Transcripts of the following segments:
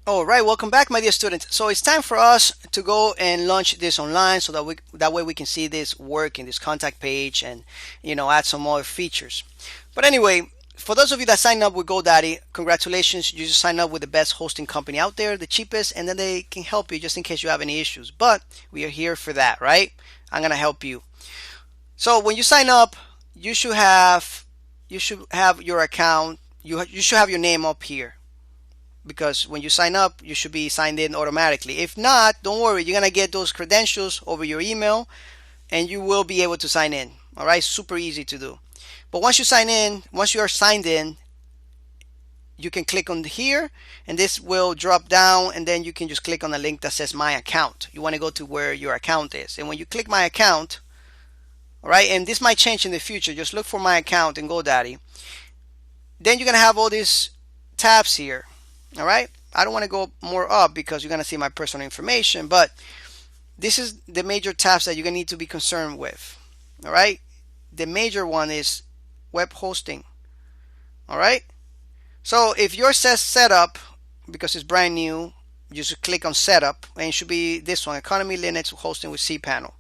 All right, welcome back, my dear students. So it's time for us to go and launch this online, so that way we can see this work in this contact page and add some more features. But anyway, for those of you that sign up with GoDaddy, congratulations! You just sign up with the best hosting company out there, the cheapest, and then they can help you just in case you have any issues. But we are here for that, right? I'm gonna help you. So when you sign up, you should have your account. You should have your name up here, because when you sign up, you should be signed in automatically. If not, don't worry, you're gonna get those credentials over your email and you will be able to sign in. All right, super easy to do. But once you are signed in, you can click on here and this will drop down, and then you can just click on the link that says my account. You want to go to where your account is, and when you click my account, all right, and this might change in the future, just look for my account in GoDaddy. Then you're gonna have all these tabs here. All right, I don't want to go more up because you're going to see my personal information, but this is the major tabs that you're going to need to be concerned with. All right, the major one is web hosting. All right, so if yours says setup, because it's brand new, you should click on setup, and it should be this one, Economy Linux hosting with cPanel.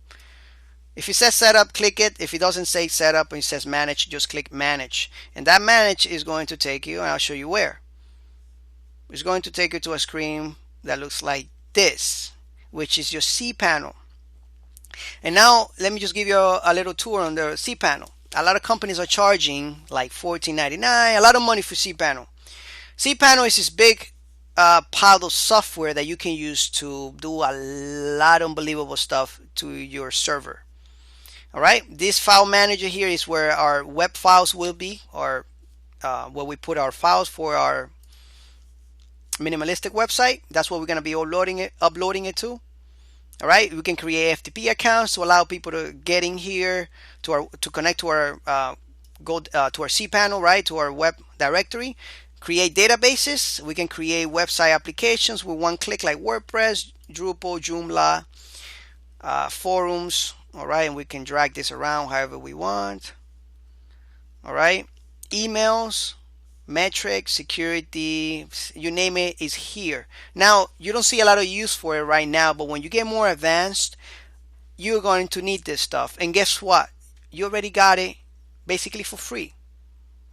If it says setup, click it. If it doesn't say setup and it says manage, just click manage, and that manage is going to take you, and I'll show you where. It's going to take you to a screen that looks like this, which is your cPanel. And now let me just give you a little tour on the cPanel. A lot of companies are charging like $14.99, a lot of money for cPanel. cPanel is this big pile of software that you can use to do a lot of unbelievable stuff to your server. All right, this file manager here is where our web files will be, or where we put our files for our minimalistic website. That's what we're going to be uploading it to. All right, we can create FTP accounts to allow people to get in here to connect to our to our cPanel, right, to our web directory. Create databases. We can create website applications with one click, like WordPress, Drupal, Joomla, forums. All right, and we can drag this around however we want. All right, emails, metrics, security, you name it, is here. Now, you don't see a lot of use for it right now, but when you get more advanced, you're going to need this stuff. And guess what? You already got it basically for free.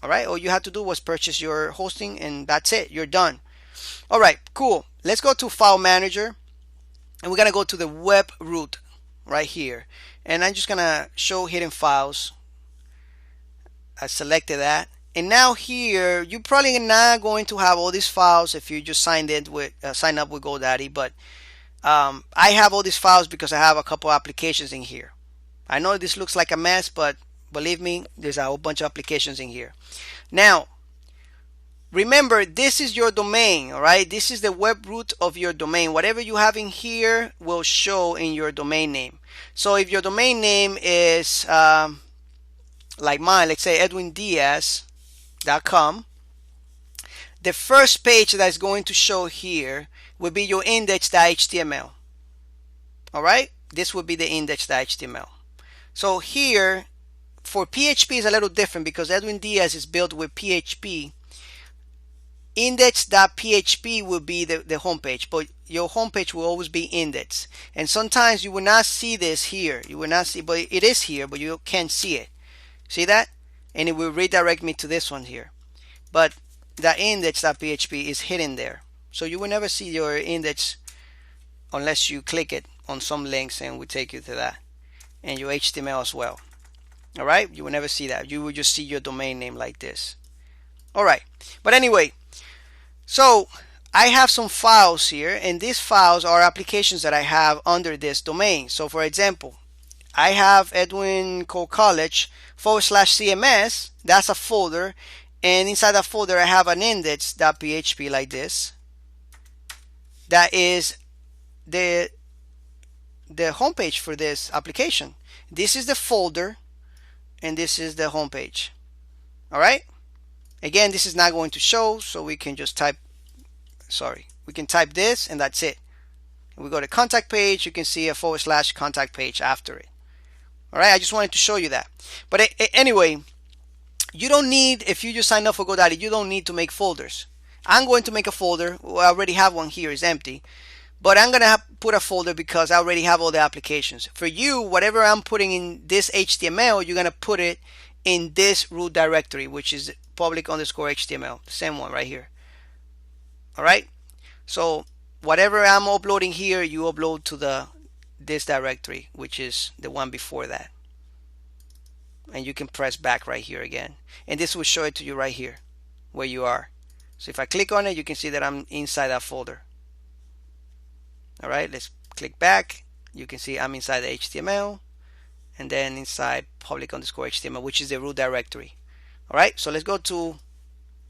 All right, all you had to do was purchase your hosting, and that's it. You're done. All right, cool. Let's go to File Manager, and we're gonna go to the web root right here, and I'm just gonna show hidden files. I selected that. And now here, you're probably not going to have all these files if you just sign up with GoDaddy, but I have all these files because I have a couple applications in here. I know this looks like a mess, but believe me, there's a whole bunch of applications in here. Now, remember, this is your domain, all right? This is the web root of your domain. Whatever you have in here will show in your domain name. So if your domain name is like mine, let's say edwindiaz.com, the first page that's going to show here will be your index.html. All right, this will be the index.html. So here for PHP is a little different because Edwin Diaz is built with PHP. Index.php will be the homepage, but your homepage will always be index. And sometimes you will not see this here. You will not see, but it is here, but you can't see it. See that? And it will redirect me to this one here. But the index.php is hidden there. So you will never see your index unless you click it on some links, and we take you to that. And your HTML as well. All right? You will never see that. You will just see your domain name like this. All right. But anyway, so I have some files here, and these files are applications that I have under this domain. So for example, I have Edwin Cole College /CMS. That's a folder, and inside that folder I have an index.php like this. That is the homepage for this application. This is the folder, and this is the homepage. All right. Again, this is not going to show, so we can just type. We can type this, and that's it. And we go to contact page. You can see a / contact page after it. All right, I just wanted to show you that. But anyway, you don't need, if you just sign up for GoDaddy, you don't need to make folders. I'm going to make a folder. Well, I already have one here, it's empty. But I'm going to put a folder because I already have all the applications. For you, whatever I'm putting in this HTML, you're going to put it in this root directory, which is public underscore HTML. The same one right here. All right. So whatever I'm uploading here, you upload to this directory, which is the one before that. And you can press back right here again. And this will show it to you right here where you are. So if I click on it, you can see that I'm inside that folder. All right, let's click back. You can see I'm inside the HTML and then inside public underscore HTML, which is the root directory. All right, so let's go to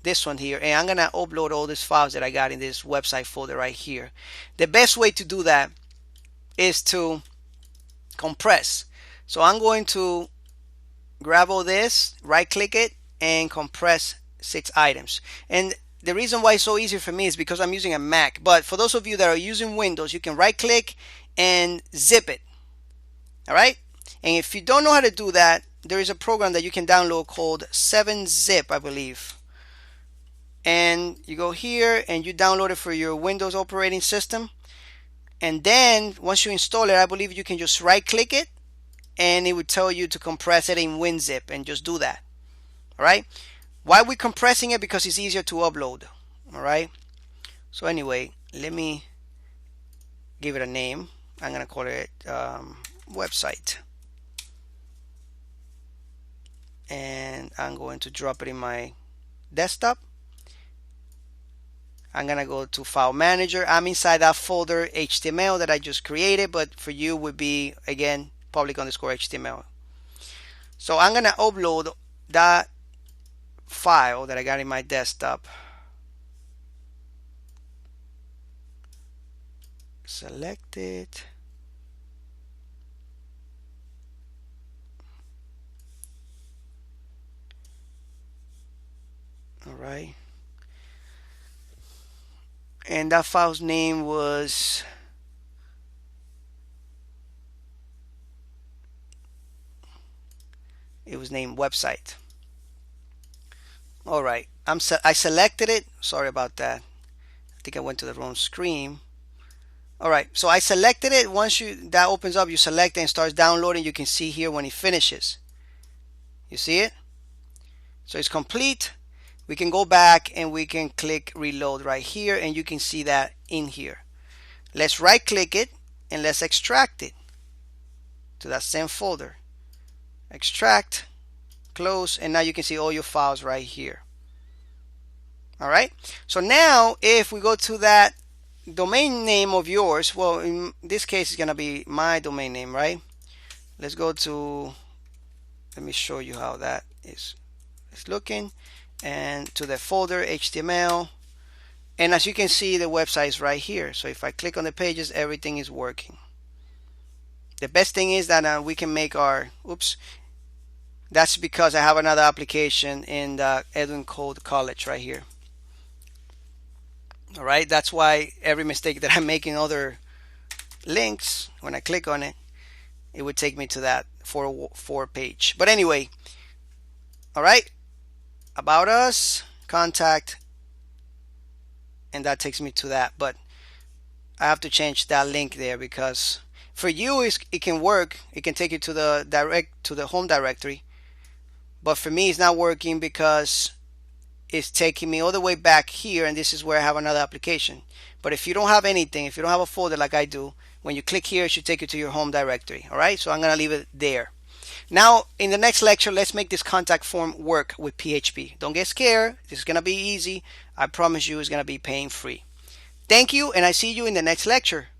this one here, and I'm gonna upload all these files that I got in this website folder right here. The best way to do that is to compress. So I'm going to grab all this, right click it, and compress 6 items. And the reason why it's so easy for me is because I'm using a Mac. But for those of you that are using Windows, you can right click and zip it. All right. And if you don't know how to do that, there is a program that you can download called 7-Zip, I believe. And you go here and you download it for your Windows operating system. And then once you install it, I believe you can just right click it and it would tell you to compress it in WinZip, and just do that. All right. Why are we compressing it? Because it's easier to upload. All right. So anyway, let me give it a name. I'm going to call it website. And I'm going to drop it in my desktop. I'm going to go to File Manager. I'm inside that folder HTML that I just created, but for you would be, again, public underscore HTML. So I'm going to upload that file that I got in my desktop. Select it. All right. And that file's name was named website. All right, I selected it. Sorry about that. I think I went to the wrong screen. All right, so I selected it. Once that opens up, you select it and starts downloading. You can see here when it finishes. You see it? So it's complete. We can go back and we can click reload right here, and you can see that in here. Let's right click it and let's extract it to that same folder. Extract, close, and now you can see all your files right here. All right, so now if we go to that domain name of yours, well, in this case it's gonna be my domain name, right? Let's go to, let me show you how that is looking, and to the folder HTML, and as you can see, the website is right here. So if I click on the pages, everything is working. The best thing is that we can make our, oops, that's because I have another application in the Edwin Code College right here. All right, that's why every mistake that I'm making other links, when I click on it, it would take me to that for page. But anyway, all right, about us, contact, and that takes me to that. But I have to change that link there because for you it can work. It can take you to the home directory. But for me, it's not working because it's taking me all the way back here, and this is where I have another application. But if you don't have anything, if you don't have a folder like I do, when you click here, it should take you to your home directory. All right, so I'm going to leave it there. Now, in the next lecture, let's make this contact form work with PHP. Don't get scared. This is going to be easy. I promise you it's going to be pain-free. Thank you, and I see you in the next lecture.